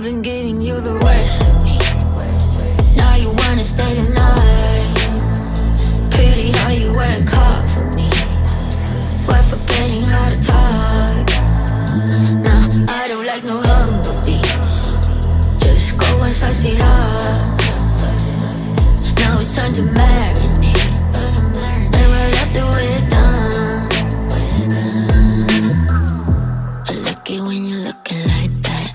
I've been giving you the worst of me. Now you wanna stay the night. Pretty how you work hard for me. We're forgetting how to talk. Nah, I don't like no humble beats. Just go and slice it up. Now it's time to marinate. And right after we're done, I like it when you're looking like that.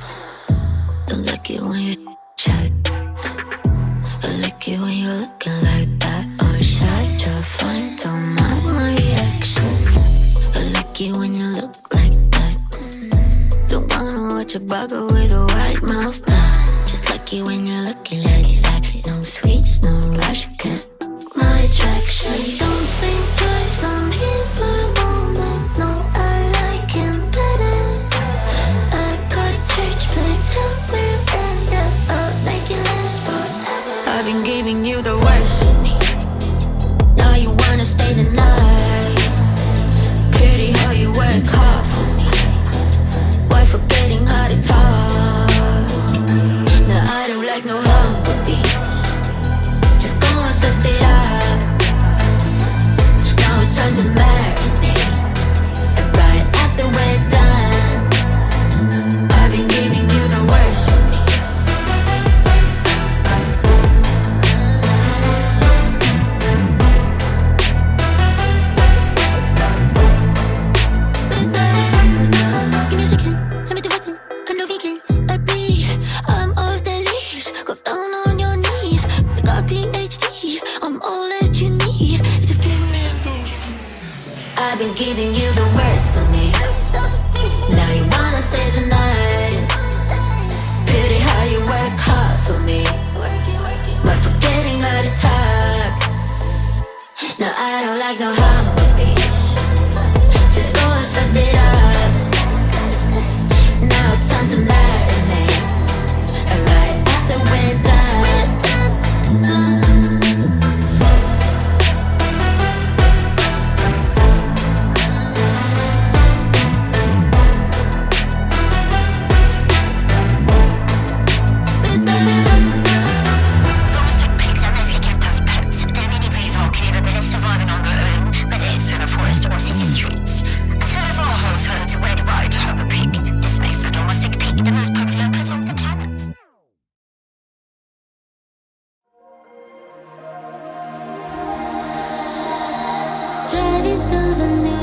Don't like it when you chat. I like it when you're looking like that. Or shy, just fine, don't mind my reaction. I like it when you look like that. Don't wanna watch a bugger with a white mouth. Just like it when you're looking like that. No sweets, no rush, can't my attraction. Don't think twice, I'm here for a moment. No, I like him better. I got a church, but it's how we'll end up. I'll make it last forever. I've been giving you the worst of me. Now you wanna stay the night. Pretty how you work hard for me. Why forgetting how to talk? Now I don't like no humble beats. Just go and suss it up. Now it's time to marinate. And right after we're done, I've been giving you the worst of me. Give me a second, let me do weapon. I'm no vegan, a bee. I'm off the leash. Go down on your knees. I got PhD. I'm all that you need. Just give me those. I've been giving you the worst of me. Now you wanna stay the night. Pretty how you work hard for me. But forgetting how to talk. No, I don't like no humble beats. Just go and suss it up. Now it's time to marinate. And right after we're done, Domestic pigs are mostly kept as pets. Their mini breeds are capable of surviving on their own, whether it's in a forest or city streets. A third of our households worldwide have a pig. This makes the domestic pig the most popular pet on the planet. driving through the new